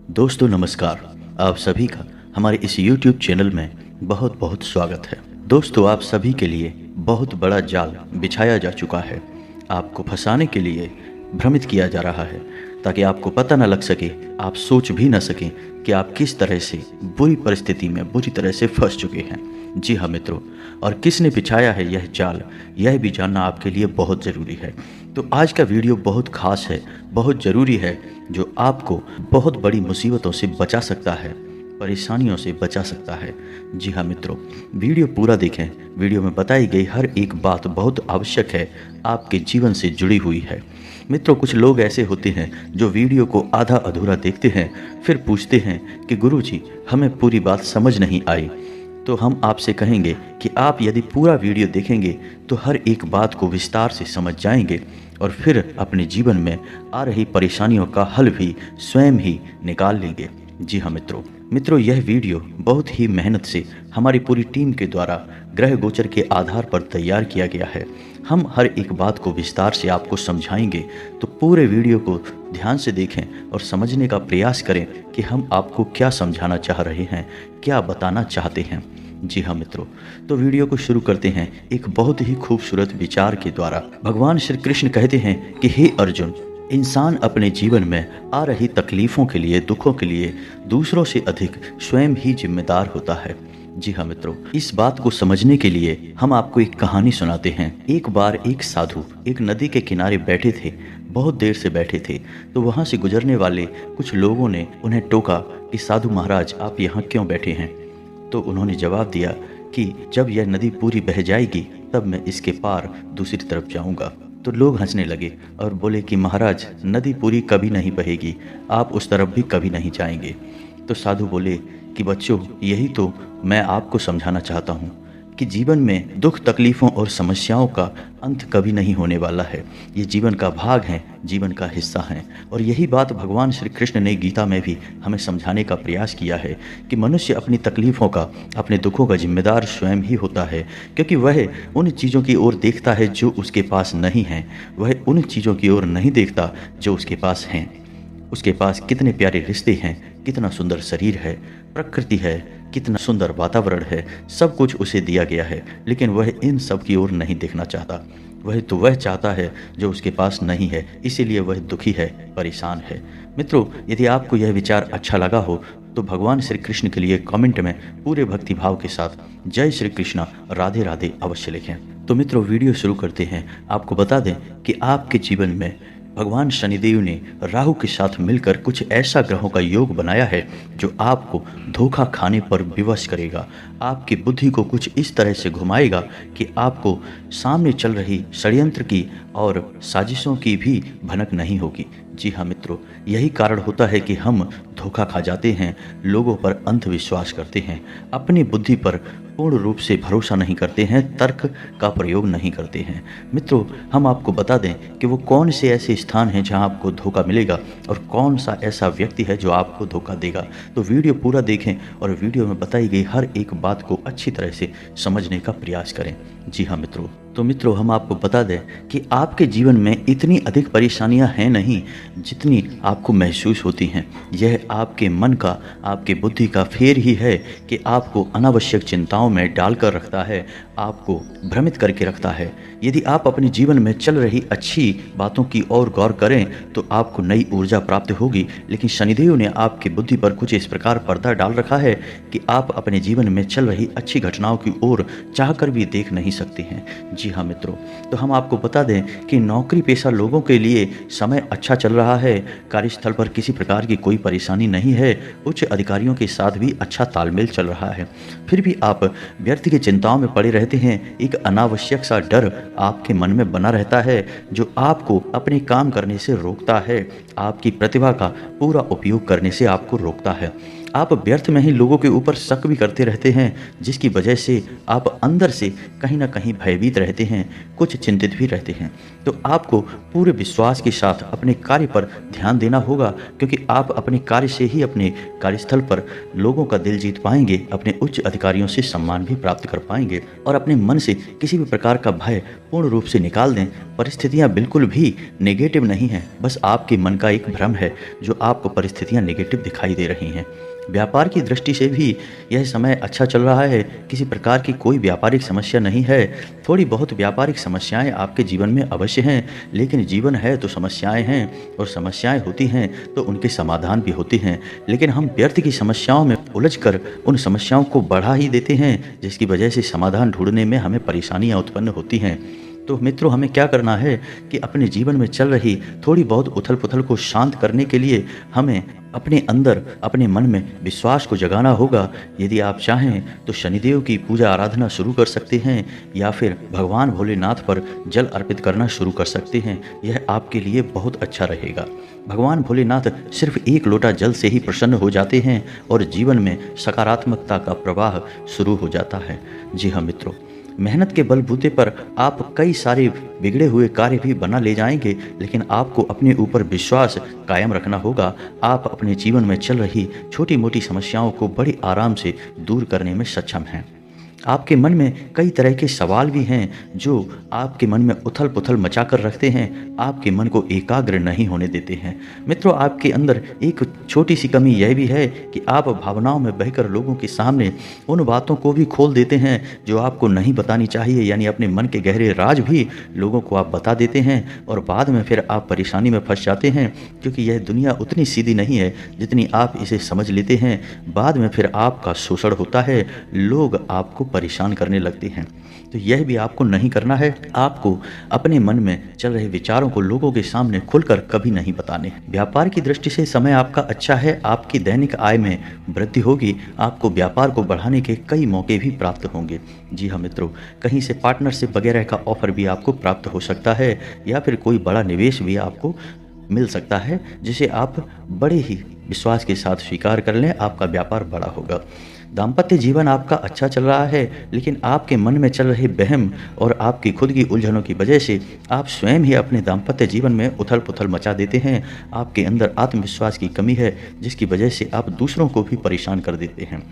दोस्तों नमस्कार। आप सभी का हमारे इस YouTube चैनल में बहुत बहुत स्वागत है। दोस्तों आप सभी के लिए बहुत बड़ा जाल बिछाया जा चुका है। आपको फंसाने के लिए भ्रमित किया जा रहा है ताकि आपको पता न लग सके, आप सोच भी न सकें कि आप किस तरह से बुरी परिस्थिति में बुरी तरह से फंस चुके हैं। जी हाँ मित्रों, और किसने बिछाया है यह जाल, यह भी जानना आपके लिए बहुत ज़रूरी है। तो आज का वीडियो बहुत खास है, बहुत ज़रूरी है, जो आपको बहुत बड़ी मुसीबतों से बचा सकता है, परेशानियों से बचा सकता है। जी हाँ मित्रों, वीडियो पूरा देखें। वीडियो में बताई गई हर एक बात बहुत आवश्यक है, आपके जीवन से जुड़ी हुई है। मित्रों कुछ लोग ऐसे होते हैं जो वीडियो को आधा अधूरा देखते हैं, फिर पूछते हैं कि गुरुजी हमें पूरी बात समझ नहीं आई। तो हम आपसे कहेंगे कि आप यदि पूरा वीडियो देखेंगे तो हर एक बात को विस्तार से समझ जाएंगे और फिर अपने जीवन में आ रही परेशानियों का हल भी स्वयं ही निकाल लेंगे। जी हाँ मित्रों, यह वीडियो बहुत ही मेहनत से हमारी पूरी टीम के द्वारा ग्रह गोचर के आधार पर तैयार किया गया है। हम हर एक बात को विस्तार से आपको समझाएंगे, तो पूरे वीडियो को ध्यान से देखें और समझने का प्रयास करें कि हम आपको क्या समझाना चाह रहे हैं, क्या बताना चाहते हैं। जी हाँ मित्रों, तो वीडियो को शुरू करते हैं एक बहुत ही खूबसूरत विचार के द्वारा। भगवान श्री कृष्ण कहते हैं कि हे अर्जुन, इंसान अपने जीवन में आ रही तकलीफ़ों के लिए, दुखों के लिए दूसरों से अधिक स्वयं ही जिम्मेदार होता है। जी हाँ मित्रों, इस बात को समझने के लिए हम आपको एक कहानी सुनाते हैं। एक बार एक साधु एक नदी के किनारे बैठे थे, बहुत देर से बैठे थे। तो वहाँ से गुजरने वाले कुछ लोगों ने उन्हें टोका कि साधु महाराज आप यहाँ क्यों बैठे हैं। तो उन्होंने जवाब दिया कि जब यह नदी पूरी बह जाएगी तब मैं इसके पार दूसरी तरफ जाऊंगा। तो लोग हंसने लगे और बोले कि महाराज नदी पूरी कभी नहीं बहेगी, आप उस तरफ भी कभी नहीं जाएंगे। तो साधु बोले कि बच्चों, यही तो मैं आपको समझाना चाहता हूँ कि जीवन में दुख तकलीफ़ों और समस्याओं का अंत कभी नहीं होने वाला है। ये जीवन का भाग है, जीवन का हिस्सा है। और यही बात भगवान श्री कृष्ण ने गीता में भी हमें समझाने का प्रयास किया है कि मनुष्य अपनी तकलीफ़ों का, अपने दुखों का जिम्मेदार स्वयं ही होता है, क्योंकि वह उन चीज़ों की ओर देखता है जो उसके पास नहीं हैं, वह उन चीज़ों की ओर नहीं देखता जो उसके पास हैं। उसके पास कितने प्यारे रिश्ते हैं, कितना सुंदर शरीर है, प्रकृति है, कितना सुंदर वातावरण है, सब कुछ उसे दिया गया है, लेकिन वह इन सब की ओर नहीं देखना चाहता। वह चाहता है जो उसके पास नहीं है, इसीलिए वह दुखी है, परेशान है। मित्रों, यदि आपको यह विचार अच्छा लगा हो तो भगवान श्री कृष्ण के लिए कमेंट में पूरे भक्ति भाव के साथ जय श्री कृष्णा राधे राधे अवश्य लिखें। तो मित्रों वीडियो शुरू करते हैं। आपको बता दें कि आपके जीवन में भगवान शनिदेव ने राहु के साथ मिलकर कुछ ऐसा ग्रहों का योग बनाया है जो आपको धोखा खाने पर विवश करेगा। आपकी बुद्धि को कुछ इस तरह से घुमाएगा कि आपको सामने चल रही षड्यंत्र की और साजिशों की भी भनक नहीं होगी। जी हाँ मित्रों, यही कारण होता है कि हम धोखा खा जाते हैं, लोगों पर अंधविश्वास करते हैं, अपनी बुद्धि पर पूर्ण रूप से भरोसा नहीं करते हैं, तर्क का प्रयोग नहीं करते हैं। मित्रों, हम आपको बता दें कि वो कौन से ऐसे स्थान हैं जहां आपको धोखा मिलेगा और कौन सा ऐसा व्यक्ति है जो आपको धोखा देगा। तो वीडियो पूरा देखें और वीडियो में बताई गई हर एक बात को अच्छी तरह से समझने का प्रयास करें। जी हाँ मित्रों, तो मित्रों हम आपको बता दें कि आपके जीवन में इतनी अधिक परेशानियां हैं नहीं जितनी आपको महसूस होती हैं। यह आपके मन का, आपके बुद्धि का फेर ही है कि आपको अनावश्यक चिंताओं में डालकर रखता है, आपको भ्रमित करके रखता है। यदि आप अपने जीवन में चल रही अच्छी बातों की ओर गौर करें तो आपको नई ऊर्जा प्राप्त होगी, लेकिन शनिदेव ने आपकी बुद्धि पर कुछ इस प्रकार पर्दा डाल रखा है कि आप अपने जीवन में चल रही अच्छी घटनाओं की ओर चाहकर भी देख नहीं सकते हैं। जी हाँ मित्रों, तो हम आपको बता दें कि नौकरी पेशा लोगों के लिए समय अच्छा चल रहा है, कार्यस्थल पर किसी प्रकार की कोई परेशानी नहीं है, उच्च अधिकारियों के साथ भी अच्छा तालमेल चल रहा है। फिर भी आप व्यर्थ की चिंताओं में पड़े रहते हैं। एक अनावश्यक सा डर आपके मन में बना रहता है जो आपको अपने काम करने से रोकता है, आपकी प्रतिभा का पूरा उपयोग करने से आपको रोकता है। आप व्यर्थ में ही लोगों के ऊपर शक भी करते रहते हैं, जिसकी वजह से आप अंदर से कहीं ना कहीं भयभीत रहते हैं, कुछ चिंतित भी रहते हैं। तो आपको पूरे विश्वास के साथ अपने कार्य पर ध्यान देना होगा, क्योंकि आप अपने कार्य से ही अपने कार्यस्थल पर लोगों का दिल जीत पाएंगे, अपने उच्च अधिकारियों से सम्मान भी प्राप्त कर पाएंगे और अपने मन से किसी भी प्रकार का भय पूर्ण रूप से निकाल दें। परिस्थितियां बिल्कुल भी नेगेटिव नहीं हैं, बस आपके मन का एक भ्रम है जो आपको परिस्थितियां नेगेटिव दिखाई दे रही हैं। व्यापार की दृष्टि से भी यह समय अच्छा चल रहा है, किसी प्रकार की कोई व्यापारिक समस्या नहीं है। थोड़ी बहुत व्यापारिक समस्याएं आपके जीवन में अवश्य हैं, लेकिन जीवन है तो समस्याएं हैं, और समस्याएं होती हैं तो उनके समाधान भी होते हैं। लेकिन हम व्यर्थ की समस्याओं में उलझकर उन समस्याओं को बढ़ा ही देते हैं, जिसकी वजह से समाधान ढूंढने में हमें परेशानियां उत्पन्न होती हैं। तो मित्रों, हमें क्या करना है कि अपने जीवन में चल रही थोड़ी बहुत उथल पुथल को शांत करने के लिए हमें अपने अंदर, अपने मन में विश्वास को जगाना होगा। यदि आप चाहें तो शनिदेव की पूजा आराधना शुरू कर सकते हैं, या फिर भगवान भोलेनाथ पर जल अर्पित करना शुरू कर सकते हैं। यह आपके लिए बहुत अच्छा रहेगा। भगवान भोलेनाथ सिर्फ एक लोटा जल से ही प्रसन्न हो जाते हैं और जीवन में सकारात्मकता का प्रवाह शुरू हो जाता है। जी हाँ मित्रों, मेहनत के बलबूते पर आप कई सारे बिगड़े हुए कार्य भी बना ले जाएंगे, लेकिन आपको अपने ऊपर विश्वास कायम रखना होगा। आप अपने जीवन में चल रही छोटी मोटी समस्याओं को बड़ी आराम से दूर करने में सक्षम हैं। आपके मन में कई तरह के सवाल भी हैं जो आपके मन में उथल पुथल मचा कर रखते हैं, आपके मन को एकाग्र नहीं होने देते हैं। मित्रों, आपके अंदर एक छोटी सी कमी यह भी है कि आप भावनाओं में बहकर लोगों के सामने उन बातों को भी खोल देते हैं जो आपको नहीं बतानी चाहिए, यानी अपने मन के गहरे राज भी लोगों को आप बता देते हैं, और बाद में फिर आप परेशानी में फंस जाते हैं, क्योंकि यह दुनिया उतनी सीधी नहीं है जितनी आप इसे समझ लेते हैं। बाद में फिर आपका शोषण होता है, लोग आपको परेशान करने लगते हैं। तो यह भी आपको नहीं करना है। आपको अपने मन में चल रहे विचारों को लोगों के सामने खुलकर कभी नहीं बताने। व्यापार की दृष्टि से समय आपका अच्छा है, आपकी दैनिक आय में वृद्धि होगी, आपको व्यापार को बढ़ाने के कई मौके भी प्राप्त होंगे। जी हाँ मित्रों, कहीं से पार्टनरशिप वगैरह का ऑफर भी आपको प्राप्त हो सकता है, या फिर कोई बड़ा निवेश भी आपको मिल सकता है, जिसे आप बड़े ही विश्वास के साथ स्वीकार कर लें। आपका व्यापार बड़ा होगा। दाम्पत्य जीवन आपका अच्छा चल रहा है, लेकिन आपके मन में चल रहे वहम और आपकी खुद की उलझनों की वजह से आप स्वयं ही अपने दाम्पत्य जीवन में उथल पुथल मचा देते हैं। आपके अंदर आत्मविश्वास की कमी है, जिसकी वजह से आप दूसरों को भी परेशान कर देते हैं।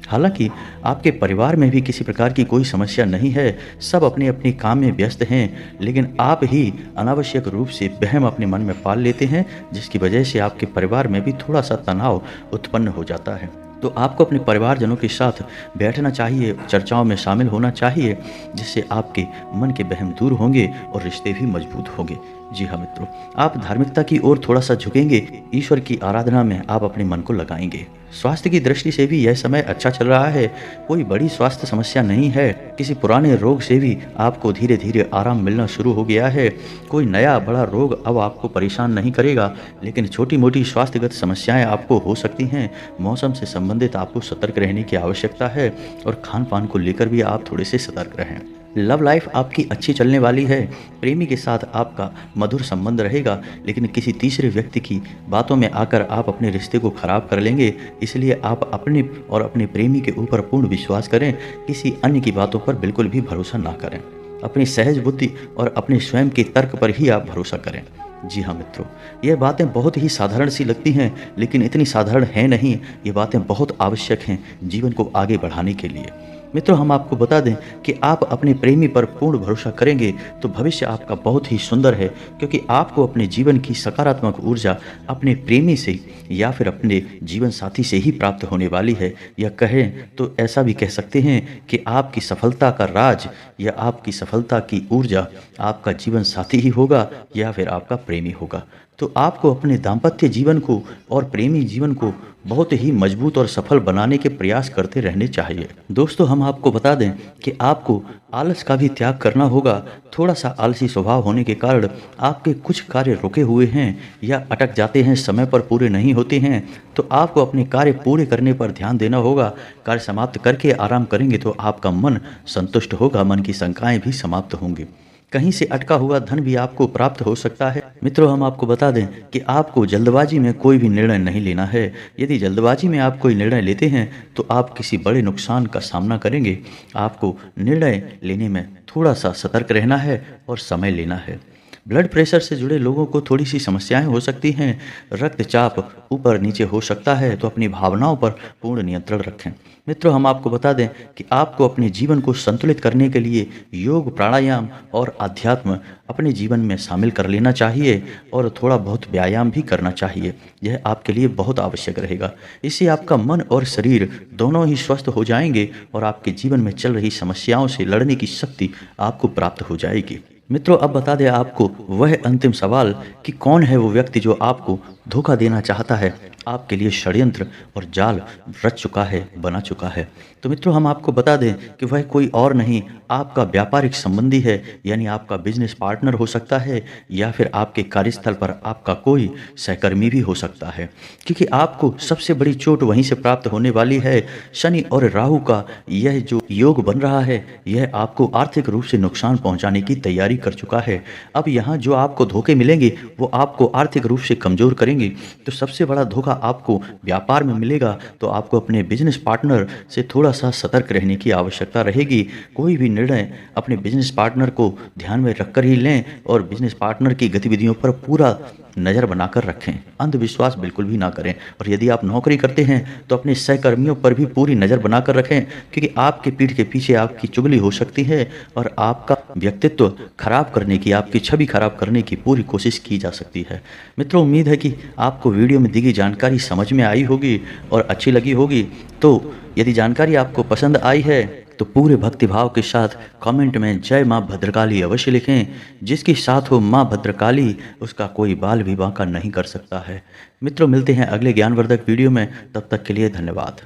हालांकि आपके परिवार में भी किसी प्रकार की कोई समस्या नहीं है, सब अपने अपने काम में व्यस्त हैं, लेकिन आप ही अनावश्यक रूप से वहम अपने मन में पाल लेते हैं, जिसकी वजह से आपके परिवार में भी थोड़ा सा तनाव उत्पन्न हो जाता है। तो आपको अपने परिवारजनों के साथ बैठना चाहिए, चर्चाओं में शामिल होना चाहिए, जिससे आपके मन के वहम दूर होंगे और रिश्ते भी मजबूत होंगे। जी हाँ मित्रों, आप धार्मिकता की ओर थोड़ा सा झुकेंगे, ईश्वर की आराधना में आप अपने मन को लगाएंगे। स्वास्थ्य की दृष्टि से भी यह समय अच्छा चल रहा है, कोई बड़ी स्वास्थ्य समस्या नहीं है। किसी पुराने रोग से भी आपको धीरे धीरे आराम मिलना शुरू हो गया है। कोई नया बड़ा रोग अब आपको परेशान नहीं करेगा, लेकिन छोटी मोटी स्वास्थ्यगत समस्याएं आपको हो सकती हैं। मौसम से संबंधित आपको सतर्क रहने की आवश्यकता है, और खान पान को लेकर भी आप थोड़े से सतर्क रहें। लव लाइफ आपकी अच्छी चलने वाली है, प्रेमी के साथ आपका मधुर संबंध रहेगा, लेकिन किसी तीसरे व्यक्ति की बातों में आकर आप अपने रिश्ते को खराब कर लेंगे। इसलिए आप अपने और अपने प्रेमी के ऊपर पूर्ण विश्वास करें, किसी अन्य की बातों पर बिल्कुल भी भरोसा ना करें। अपनी सहज बुद्धि और अपने स्वयं के तर्क पर ही आप भरोसा करें। जी हाँ मित्रों, ये बातें बहुत ही साधारण सी लगती हैं, लेकिन इतनी साधारण है नहीं। ये बातें बहुत आवश्यक हैं जीवन को आगे बढ़ाने के लिए। मित्रों, हम आपको बता दें कि आप अपने प्रेमी पर पूर्ण भरोसा करेंगे तो भविष्य आपका बहुत ही सुंदर है, क्योंकि आपको अपने जीवन की सकारात्मक ऊर्जा अपने प्रेमी से या फिर अपने जीवन साथी से ही प्राप्त होने वाली है। या कहें तो ऐसा भी कह सकते हैं कि आपकी सफलता का राज या आपकी सफलता की ऊर्जा आपका जीवन साथी ही होगा या फिर आपका प्रेमी होगा। तो आपको अपने दाम्पत्य जीवन को और प्रेमी जीवन को बहुत ही मजबूत और सफल बनाने के प्रयास करते रहने चाहिए। दोस्तों, हम आपको बता दें कि आपको आलस का भी त्याग करना होगा। थोड़ा सा आलसी स्वभाव होने के कारण आपके कुछ कार्य रुके हुए हैं या अटक जाते हैं, समय पर पूरे नहीं होते हैं। तो आपको अपने कार्य पूरे करने पर ध्यान देना होगा। कार्य समाप्त करके आराम करेंगे तो आपका मन संतुष्ट होगा, मन की शंकाएं भी समाप्त होंगी। कहीं से अटका हुआ धन भी आपको प्राप्त हो सकता है। मित्रों, हम आपको बता दें कि आपको जल्दबाजी में कोई भी निर्णय नहीं लेना है। यदि जल्दबाजी में आप कोई निर्णय लेते हैं तो आप किसी बड़े नुकसान का सामना करेंगे। आपको निर्णय लेने में थोड़ा सा सतर्क रहना है और समय लेना है। ब्लड प्रेशर से जुड़े लोगों को थोड़ी सी समस्याएं हो सकती हैं। रक्तचाप ऊपर नीचे हो सकता है, तो अपनी भावनाओं पर पूर्ण नियंत्रण रखें। मित्रों, हम आपको बता दें कि आपको अपने जीवन को संतुलित करने के लिए योग, प्राणायाम और अध्यात्म अपने जीवन में शामिल कर लेना चाहिए और थोड़ा बहुत व्यायाम भी करना चाहिए। यह आपके लिए बहुत आवश्यक रहेगा। इससे आपका मन और शरीर दोनों ही स्वस्थ हो जाएंगे और आपके जीवन में चल रही समस्याओं से लड़ने की शक्ति आपको प्राप्त हो जाएगी। मित्रों, अब बता दें आपको वह अंतिम सवाल कि कौन है वो व्यक्ति जो आपको धोखा देना चाहता है, आपके लिए षड्यंत्र और जाल रच चुका है, बना चुका है। तो मित्रों, हम आपको बता दें कि वह कोई और नहीं, आपका व्यापारिक संबंधी है, यानी आपका बिजनेस पार्टनर हो सकता है या फिर आपके कार्यस्थल पर आपका कोई सहकर्मी भी हो सकता है। क्योंकि आपको सबसे बड़ी चोट वहीं से प्राप्त होने वाली है। शनि और राहु का यह जो योग बन रहा है, यह आपको आर्थिक रूप से नुकसान पहुंचाने की तैयारी कर चुका है। अब यहाँ जो आपको धोखे मिलेंगे वो आपको आर्थिक रूप से कमजोर करेंगे। तो सबसे बड़ा धोखा आपको व्यापार में मिलेगा, तो आपको अपने बिजनेस पार्टनर से थोड़ा सा सतर्क रहने की आवश्यकता रहेगी। कोई भी निर्णय अपने बिजनेस पार्टनर को ध्यान में रखकर ही लें और बिजनेस पार्टनर की गतिविधियों पर पूरा नज़र बनाकर रखें। अंधविश्वास बिल्कुल भी ना करें। और यदि आप नौकरी करते हैं तो अपने सहकर्मियों पर भी पूरी नज़र बनाकर रखें, क्योंकि आपके पीठ के पीछे आपकी चुगली हो सकती है और आपका व्यक्तित्व खराब करने की, आपकी छवि खराब करने की पूरी कोशिश की जा सकती है। मित्रों, उम्मीद है कि आपको वीडियो में दी गई जानकारी समझ में आई होगी और अच्छी लगी होगी। तो यदि जानकारी आपको पसंद आई है तो पूरे भक्तिभाव के साथ कमेंट में जय माँ भद्रकाली अवश्य लिखें। जिसके साथ हो माँ भद्रकाली, उसका कोई बाल भी बांका नहीं कर सकता है। मित्रों, मिलते हैं अगले ज्ञानवर्धक वीडियो में। तब तक के लिए धन्यवाद।